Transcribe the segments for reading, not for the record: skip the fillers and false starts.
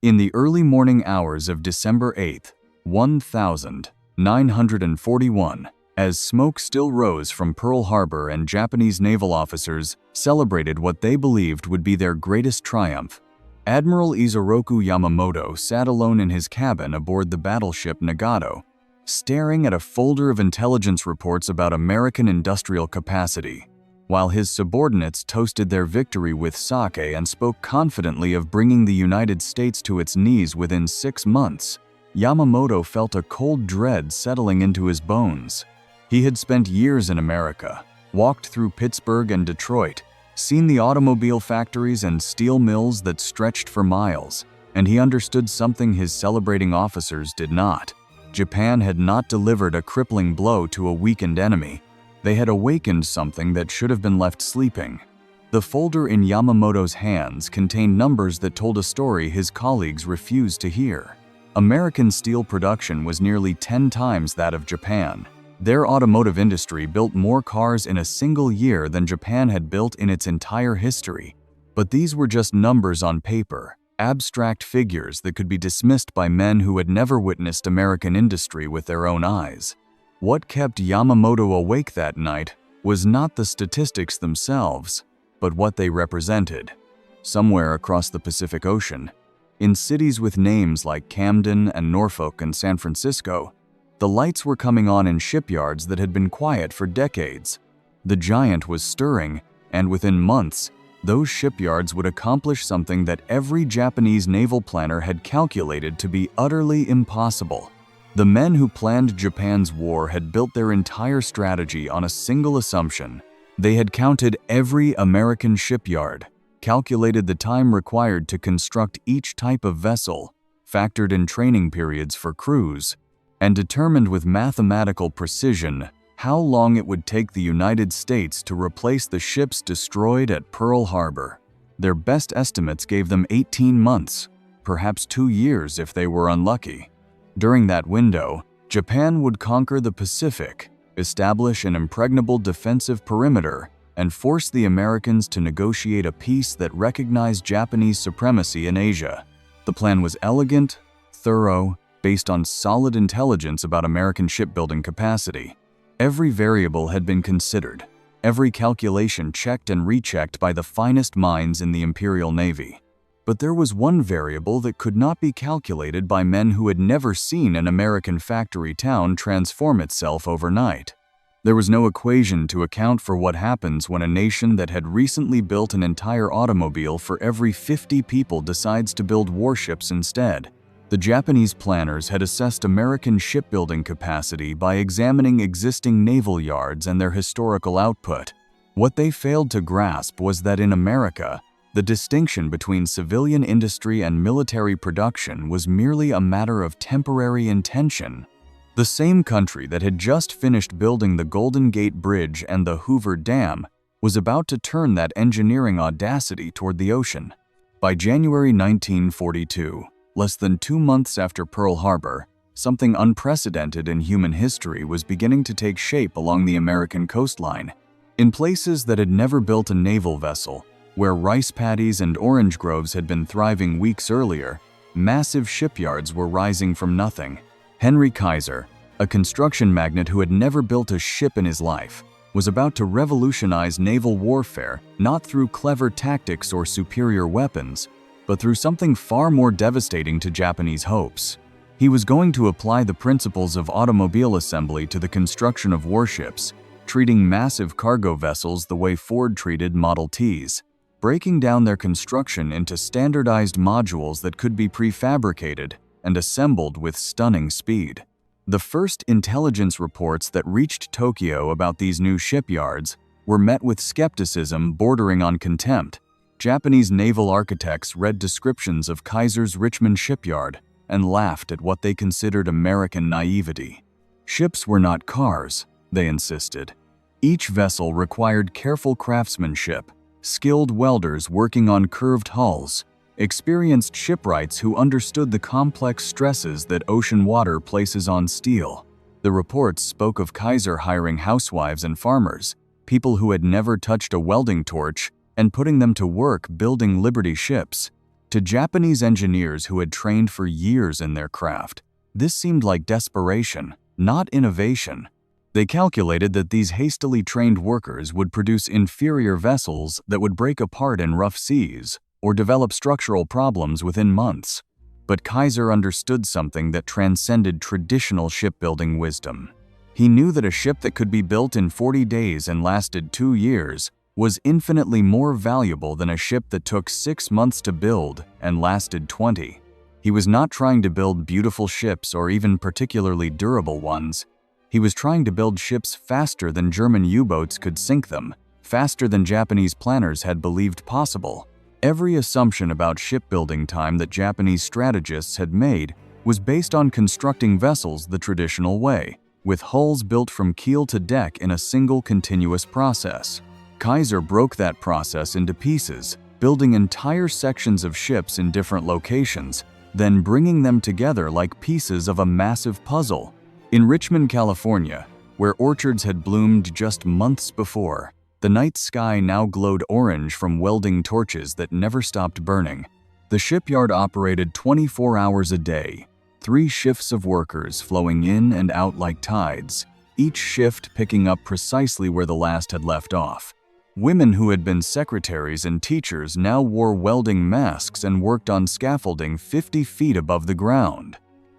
In the early morning hours of December 8, 1941, as smoke still rose from Pearl Harbor and Japanese naval officers celebrated what they believed would be their greatest triumph, Admiral Isoroku Yamamoto sat alone in his cabin aboard the battleship Nagato, staring at a folder of intelligence reports about American industrial capacity, while his subordinates toasted their victory with sake and spoke confidently of bringing the United States to its knees within 6 months. Yamamoto felt a cold dread settling into his bones. He had spent years in America, walked through Pittsburgh and Detroit, seen the automobile factories and steel mills that stretched for miles, and he understood something his celebrating officers did not. Japan had not delivered a crippling blow to a weakened enemy. They had awakened something that should have been left sleeping. The folder in Yamamoto's hands contained numbers that told a story his colleagues refused to hear. American steel production was nearly 10 times that of Japan. Their automotive industry built more cars in a single year than Japan had built in its entire history. But these were just numbers on paper, abstract figures that could be dismissed by men who had never witnessed American industry with their own eyes. What kept Yamamoto awake that night was not the statistics themselves, but what they represented. Somewhere across the Pacific Ocean, in cities with names like Camden and Norfolk and San Francisco, the lights were coming on in shipyards that had been quiet for decades. The giant was stirring, and within months, those shipyards would accomplish something that every Japanese naval planner had calculated to be utterly impossible. The men who planned Japan's war had built their entire strategy on a single assumption. They had counted every American shipyard, calculated the time required to construct each type of vessel, factored in training periods for crews, and determined with mathematical precision how long it would take the United States to replace the ships destroyed at Pearl Harbor. Their best estimates gave them 18 months, perhaps 2 years if they were unlucky. During that window, Japan would conquer the Pacific, establish an impregnable defensive perimeter, and force the Americans to negotiate a peace that recognized Japanese supremacy in Asia. The plan was elegant, thorough, based on solid intelligence about American shipbuilding capacity. Every variable had been considered, every calculation checked and rechecked by the finest minds in the Imperial Navy. But there was one variable that could not be calculated by men who had never seen an American factory town transform itself overnight. There was no equation to account for what happens when a nation that had recently built an entire automobile for every 50 people decides to build warships instead. The Japanese planners had assessed American shipbuilding capacity by examining existing naval yards and their historical output. What they failed to grasp was that in America, the distinction between civilian industry and military production was merely a matter of temporary intention. The same country that had just finished building the Golden Gate Bridge and the Hoover Dam was about to turn that engineering audacity toward the ocean. By January 1942, less than 2 months after Pearl Harbor, something unprecedented in human history was beginning to take shape along the American coastline. In places that had never built a naval vessel, where rice paddies and orange groves had been thriving weeks earlier, massive shipyards were rising from nothing. Henry Kaiser, a construction magnate who had never built a ship in his life, was about to revolutionize naval warfare not through clever tactics or superior weapons, but through something far more devastating to Japanese hopes. He was going to apply the principles of automobile assembly to the construction of warships, treating massive cargo vessels the way Ford treated Model Ts, breaking down their construction into standardized modules that could be prefabricated and assembled with stunning speed. The first intelligence reports that reached Tokyo about these new shipyards were met with skepticism bordering on contempt. Japanese naval architects read descriptions of Kaiser's Richmond shipyard and laughed at what they considered American naivety. Ships were not cars, they insisted. Each vessel required careful craftsmanship, skilled welders working on curved hulls, experienced shipwrights who understood the complex stresses that ocean water places on steel. The reports spoke of Kaiser hiring housewives and farmers, people who had never touched a welding torch, and putting them to work building Liberty ships. To Japanese engineers who had trained for years in their craft, this seemed like desperation, not innovation. They calculated that these hastily trained workers would produce inferior vessels that would break apart in rough seas or develop structural problems within months. But Kaiser understood something that transcended traditional shipbuilding wisdom. He knew that a ship that could be built in 40 days and lasted 2 years was infinitely more valuable than a ship that took 6 months to build and lasted 20. He was not trying to build beautiful ships or even particularly durable ones. He was trying to build ships faster than German U-boats could sink them, faster than Japanese planners had believed possible. Every assumption about shipbuilding time that Japanese strategists had made was based on constructing vessels the traditional way, with hulls built from keel to deck in a single continuous process. Kaiser broke that process into pieces, building entire sections of ships in different locations, then bringing them together like pieces of a massive puzzle. In Richmond, California, where orchards had bloomed just months before, the night sky now glowed orange from welding torches that never stopped burning. The shipyard operated 24 hours a day, 3 shifts of workers flowing in and out like tides, each shift picking up precisely where the last had left off. Women who had been secretaries and teachers now wore welding masks and worked on scaffolding 50 feet above the ground.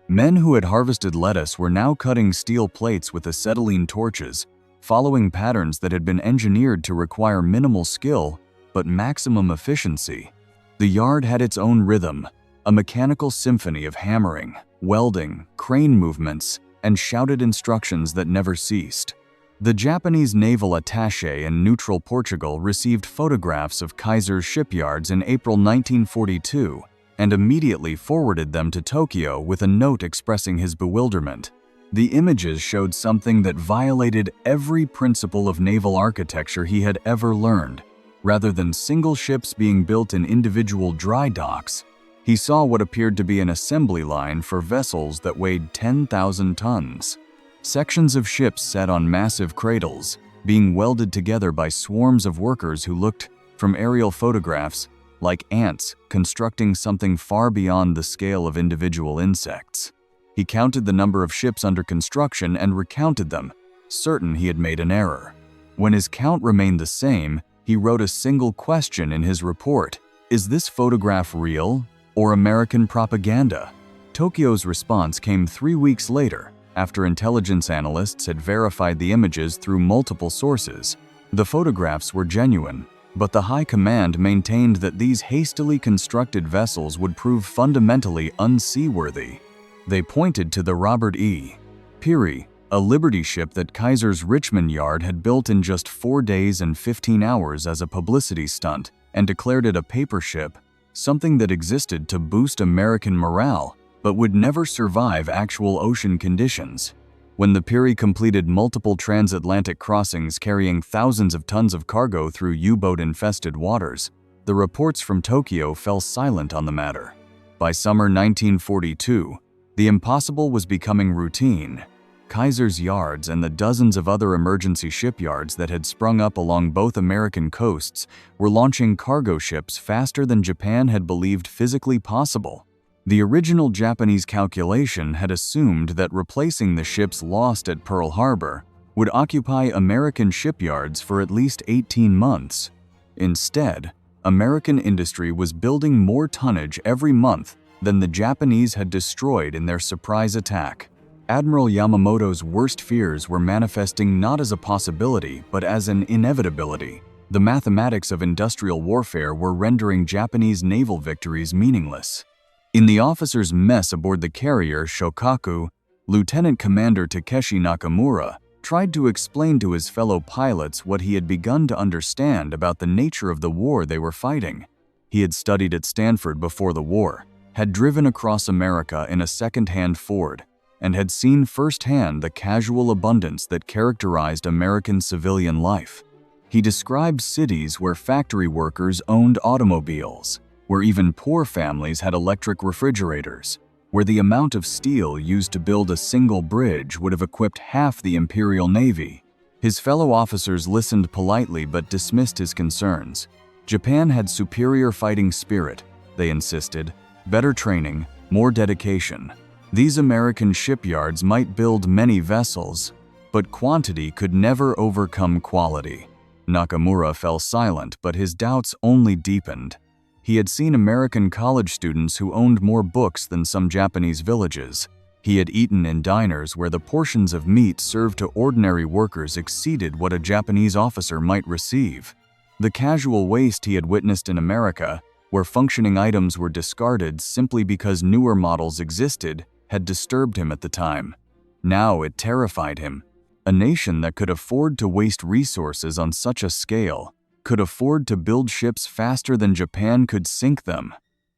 Men who had harvested lettuce were now cutting steel plates with acetylene torches, following patterns that had been engineered to require minimal skill but maximum efficiency. The yard had its own rhythm, a mechanical symphony of hammering, welding, crane movements, and shouted instructions that never ceased. The Japanese naval attaché in neutral Portugal received photographs of Kaiser's shipyards in April 1942 and immediately forwarded them to Tokyo with a note expressing his bewilderment. The images showed something that violated every principle of naval architecture he had ever learned. Rather than single ships being built in individual dry docks, he saw what appeared to be an assembly line for vessels that weighed 10,000 tons. Sections of ships sat on massive cradles, being welded together by swarms of workers who looked, from aerial photographs, like ants constructing something far beyond the scale of individual insects. He counted the number of ships under construction and recounted them, certain he had made an error. When his count remained the same, he wrote a single question in his report: "Is this photograph real or American propaganda?" Tokyo's response came 3 weeks later, after intelligence analysts had verified the images through multiple sources. The photographs were genuine, but the High Command maintained that these hastily constructed vessels would prove fundamentally unseaworthy. They pointed to the Robert E. Peary, a Liberty ship that Kaiser's Richmond yard had built in just 4 days and 15 hours as a publicity stunt, and declared it a paper ship, something that existed to boost American morale, but would never survive actual ocean conditions. When the Peary completed multiple transatlantic crossings carrying thousands of tons of cargo through U-boat-infested waters, the reports from Tokyo fell silent on the matter. By summer 1942, the impossible was becoming routine. Kaiser's yards and the dozens of other emergency shipyards that had sprung up along both American coasts were launching cargo ships faster than Japan had believed physically possible. The original Japanese calculation had assumed that replacing the ships lost at Pearl Harbor would occupy American shipyards for at least 18 months. Instead, American industry was building more tonnage every month than the Japanese had destroyed in their surprise attack. Admiral Yamamoto's worst fears were manifesting not as a possibility but as an inevitability. The mathematics of industrial warfare were rendering Japanese naval victories meaningless. In the officers' mess aboard the carrier Shokaku, Lieutenant Commander Takeshi Nakamura tried to explain to his fellow pilots what he had begun to understand about the nature of the war they were fighting. He had studied at Stanford before the war, had driven across America in a second-hand Ford, and had seen firsthand the casual abundance that characterized American civilian life. He described cities where factory workers owned automobiles, where even poor families had electric refrigerators, where the amount of steel used to build a single bridge would have equipped half the Imperial Navy. His fellow officers listened politely but dismissed his concerns. Japan had superior fighting spirit, they insisted, better training, more dedication. These American shipyards might build many vessels, but quantity could never overcome quality. Nakamura fell silent, but his doubts only deepened. He had seen American college students who owned more books than some Japanese villages. He had eaten in diners where the portions of meat served to ordinary workers exceeded what a Japanese officer might receive. The casual waste he had witnessed in America, where functioning items were discarded simply because newer models existed, had disturbed him at the time. Now it terrified him. A nation that could afford to waste resources on such a scale, could afford to build ships faster than Japan could sink them.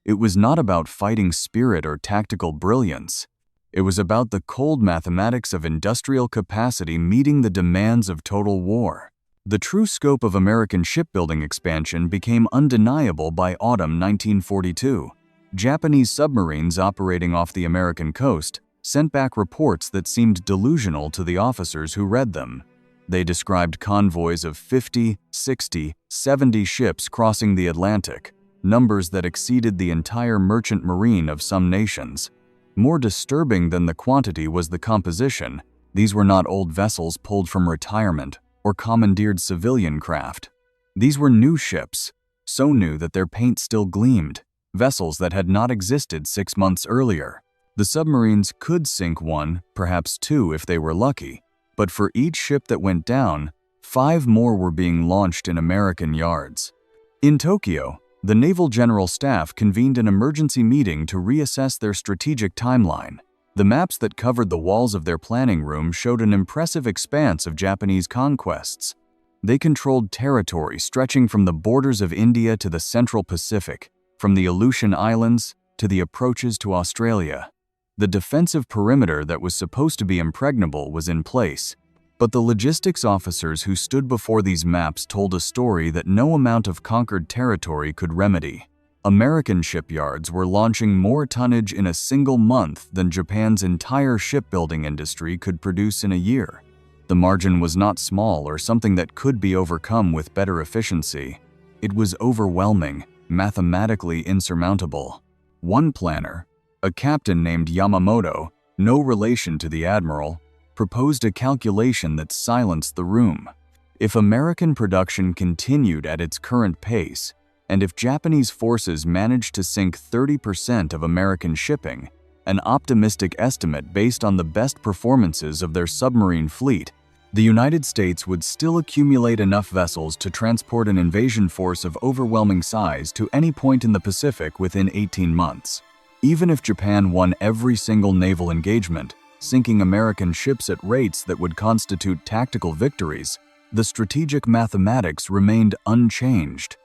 It was not about fighting spirit or tactical brilliance. It was about the cold mathematics of industrial capacity meeting the demands of total war. The true scope of American shipbuilding expansion became undeniable by autumn 1942. Japanese submarines operating off the American coast sent back reports that seemed delusional to the officers who read them. They described convoys of 50, 60, 70 ships crossing the Atlantic, numbers that exceeded the entire merchant marine of some nations. More disturbing than the quantity was the composition. These were not old vessels pulled from retirement or commandeered civilian craft. These were new ships, so new that their paint still gleamed, vessels that had not existed 6 months earlier. The submarines could sink one, perhaps two if they were lucky, but for each ship that went down, 5 more were being launched in American yards. In Tokyo, the Naval General Staff convened an emergency meeting to reassess their strategic timeline. The maps that covered the walls of their planning room showed an impressive expanse of Japanese conquests. They controlled territory stretching from the borders of India to the Central Pacific, from the Aleutian Islands to the approaches to Australia. The defensive perimeter that was supposed to be impregnable was in place, but the logistics officers who stood before these maps told a story that no amount of conquered territory could remedy. American shipyards were launching more tonnage in a single month than Japan's entire shipbuilding industry could produce in a year. The margin was not small or something that could be overcome with better efficiency. It was overwhelming, mathematically insurmountable. One planner, a captain named Yamamoto, no relation to the admiral, proposed a calculation that silenced the room. If American production continued at its current pace, and if Japanese forces managed to sink 30% of American shipping, an optimistic estimate based on the best performances of their submarine fleet, the United States would still accumulate enough vessels to transport an invasion force of overwhelming size to any point in the Pacific within 18 months. Even if Japan won every single naval engagement, sinking American ships at rates that would constitute tactical victories, the strategic mathematics remained unchanged.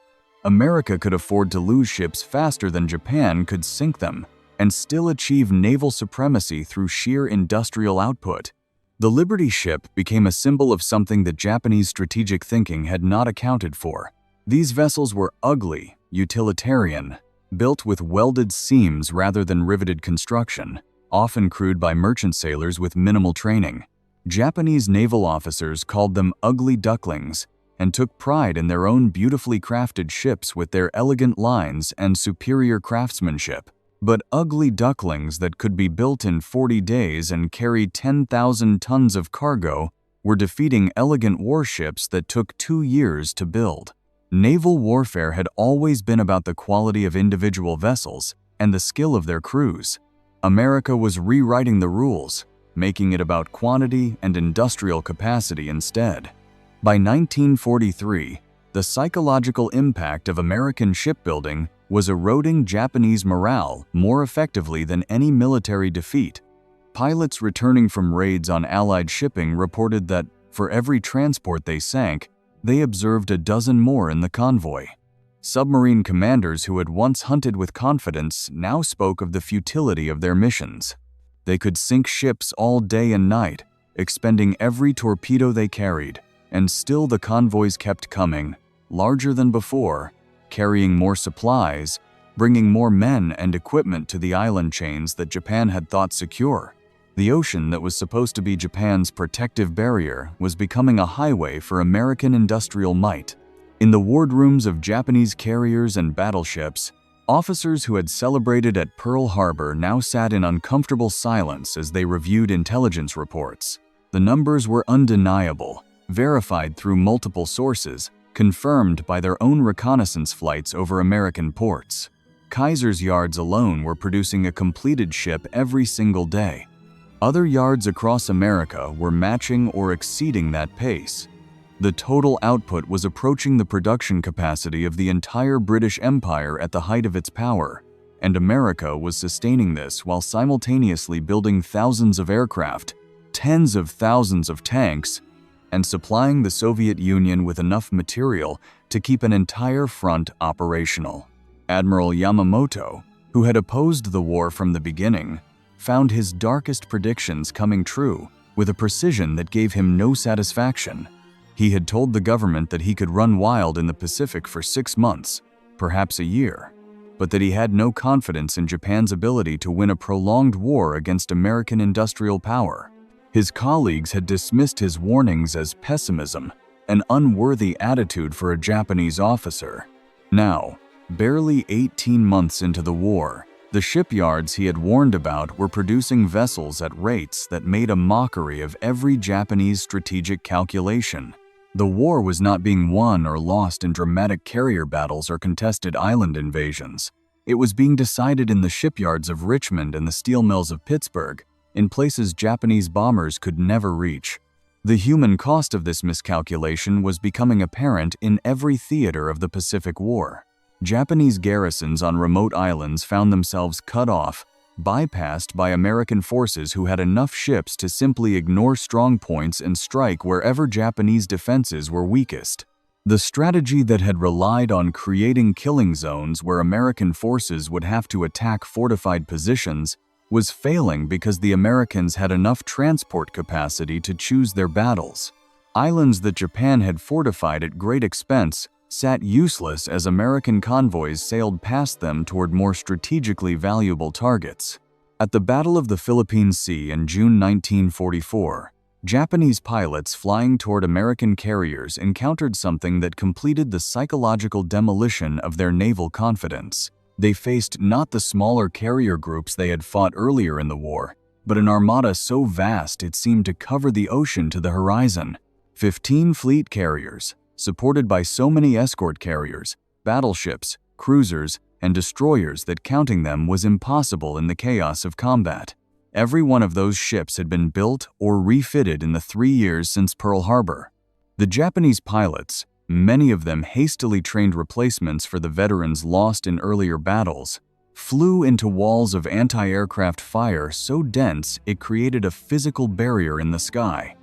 America could afford to lose ships faster than Japan could sink them, and still achieve naval supremacy through sheer industrial output. The Liberty ship became a symbol of something that Japanese strategic thinking had not accounted for. These vessels were ugly, utilitarian, built with welded seams rather than riveted construction, often crewed by merchant sailors with minimal training. Japanese naval officers called them ugly ducklings and took pride in their own beautifully crafted ships with their elegant lines and superior craftsmanship. But ugly ducklings that could be built in 40 days and carry 10,000 tons of cargo were defeating elegant warships that took 2 years to build. Naval warfare had always been about the quality of individual vessels and the skill of their crews. America was rewriting the rules, making it about quantity and industrial capacity instead. By 1943, the psychological impact of American shipbuilding was eroding Japanese morale more effectively than any military defeat. Pilots returning from raids on Allied shipping reported that, for every transport they sank, they observed a dozen more in the convoy. Submarine commanders who had once hunted with confidence now spoke of the futility of their missions. They could sink ships all day and night, expending every torpedo they carried, and still the convoys kept coming, larger than before, carrying more supplies, bringing more men and equipment to the island chains that Japan had thought secure. The ocean that was supposed to be Japan's protective barrier was becoming a highway for American industrial might. In the wardrooms of Japanese carriers and battleships, Officers who had celebrated at Pearl Harbor now sat in uncomfortable silence as they reviewed intelligence reports. The numbers were undeniable, verified through multiple sources, confirmed by their own reconnaissance flights over American ports. Kaiser's yards alone were producing a completed ship every single day. Other yards across America were matching or exceeding that pace. The total output was approaching the production capacity of the entire British Empire at the height of its power, and America was sustaining this while simultaneously building thousands of aircraft, tens of thousands of tanks, and supplying the Soviet Union with enough material to keep an entire front operational. Admiral Yamamoto, who had opposed the war from the beginning, found his darkest predictions coming true with a precision that gave him no satisfaction. He had told the government that he could run wild in the Pacific for 6 months, perhaps a year, but that he had no confidence in Japan's ability to win a prolonged war against American industrial power. His colleagues had dismissed his warnings as pessimism, an unworthy attitude for a Japanese officer. Now, barely 18 months into the war, the shipyards he had warned about were producing vessels at rates that made a mockery of every Japanese strategic calculation. The war was not being won or lost in dramatic carrier battles or contested island invasions. It was being decided in the shipyards of Richmond and the steel mills of Pittsburgh, in places Japanese bombers could never reach. The human cost of this miscalculation was becoming apparent in every theater of the Pacific War. Japanese garrisons on remote islands found themselves cut off, bypassed by American forces who had enough ships to simply ignore strong points and strike wherever Japanese defenses were weakest. The strategy that had relied on creating killing zones where American forces would have to attack fortified positions was failing because the Americans had enough transport capacity to choose their battles. Islands that Japan had fortified at great expense sat useless as American convoys sailed past them toward more strategically valuable targets. At the Battle of the Philippine Sea in June 1944, Japanese pilots flying toward American carriers encountered something that completed the psychological demolition of their naval confidence. They faced not the smaller carrier groups they had fought earlier in the war, but an armada so vast it seemed to cover the ocean to the horizon. 15 fleet carriers, supported by so many escort carriers, battleships, cruisers, and destroyers that counting them was impossible in the chaos of combat. Every one of those ships had been built or refitted in the 3 years since Pearl Harbor. The Japanese pilots, many of them hastily trained replacements for the veterans lost in earlier battles, flew into walls of anti-aircraft fire so dense it created a physical barrier in the sky.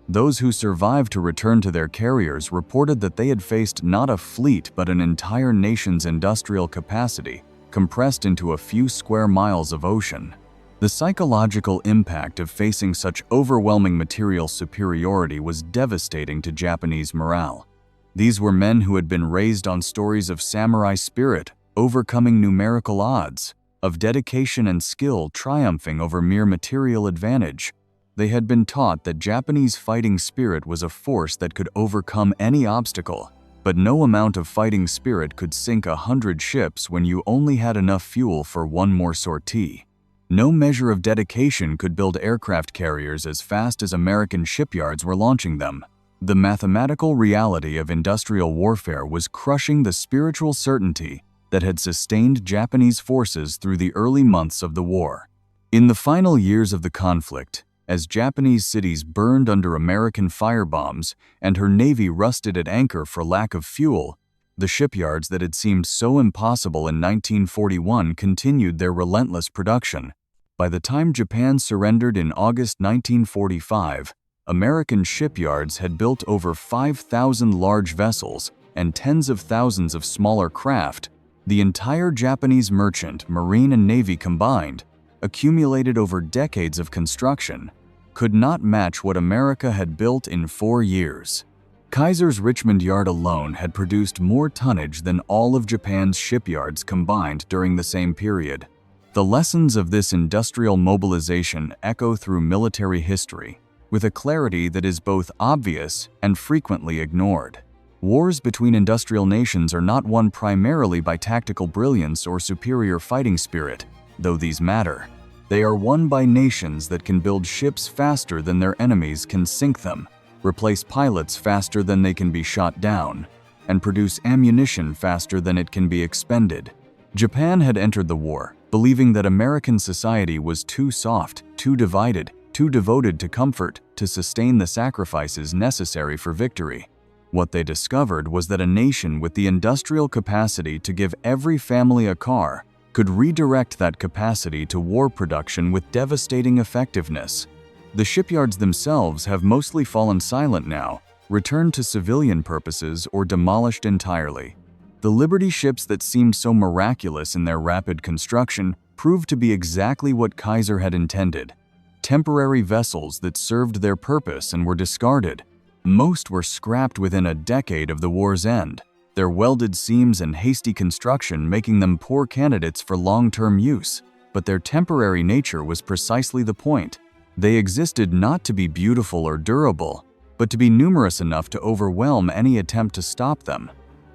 Those who survived to return to their carriers reported that they had faced not a fleet but an entire nation's industrial capacity compressed into a few square miles of ocean. The psychological impact of facing such overwhelming material superiority was devastating to Japanese morale. These were men who had been raised on stories of samurai spirit overcoming numerical odds, of dedication and skill triumphing over mere material advantage. They had been taught that Japanese fighting spirit was a force that could overcome any obstacle, but no amount of fighting spirit could sink 100 ships when you only had enough fuel for one more sortie. No measure of dedication could build aircraft carriers as fast as American shipyards were launching them. The mathematical reality of industrial warfare was crushing the spiritual certainty that had sustained Japanese forces through the early months of the war. In the final years of the conflict, as Japanese cities burned under American firebombs and her navy rusted at anchor for lack of fuel, the shipyards that had seemed so impossible in 1941 continued their relentless production. By the time Japan surrendered in August 1945, American shipyards had built over 5,000 large vessels and tens of thousands of smaller craft. The entire Japanese merchant, marine, and navy combined, accumulated over decades of construction, could not match what America had built in 4 years. Kaiser's Richmond yard alone had produced more tonnage than all of Japan's shipyards combined during the same period. The lessons of this industrial mobilization echo through military history with a clarity that is both obvious and frequently ignored. Wars between industrial nations are not won primarily by tactical brilliance or superior fighting spirit, though these matter. They are won by nations that can build ships faster than their enemies can sink them, replace pilots faster than they can be shot down, and produce ammunition faster than it can be expended. Japan had entered the war, believing that American society was too soft, too divided, too devoted to comfort to sustain the sacrifices necessary for victory. What they discovered was that a nation with the industrial capacity to give every family a car could redirect that capacity to war production with devastating effectiveness. The shipyards themselves have mostly fallen silent now, returned to civilian purposes, or demolished entirely. The Liberty ships that seemed so miraculous in their rapid construction proved to be exactly what Kaiser had intended: temporary vessels that served their purpose and were discarded. Most were scrapped within a decade of the war's end, their welded seams and hasty construction making them poor candidates for long-term use. But their temporary nature was precisely the point. They existed not to be beautiful or durable, but to be numerous enough to overwhelm any attempt to stop them.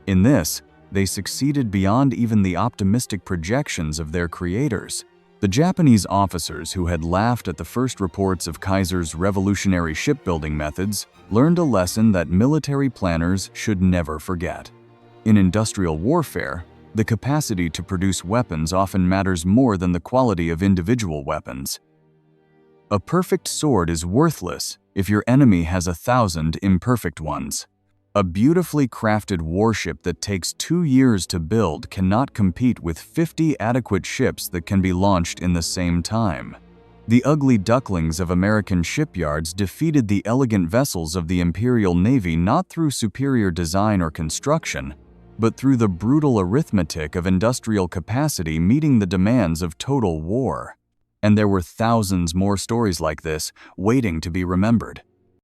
In this, they succeeded beyond even the optimistic projections of their creators. The Japanese officers who had laughed at the first reports of Kaiser's revolutionary shipbuilding methods learned a lesson that military planners should never forget. In industrial warfare, the capacity to produce weapons often matters more than the quality of individual weapons. A perfect sword is worthless if your enemy has 1,000 imperfect ones. A beautifully crafted warship that takes 2 years to build cannot compete with 50 adequate ships that can be launched in the same time. The ugly ducklings of American shipyards defeated the elegant vessels of the Imperial Navy not through superior design or construction, but through the brutal arithmetic of industrial capacity meeting the demands of total war. And there were thousands more stories like this waiting to be remembered.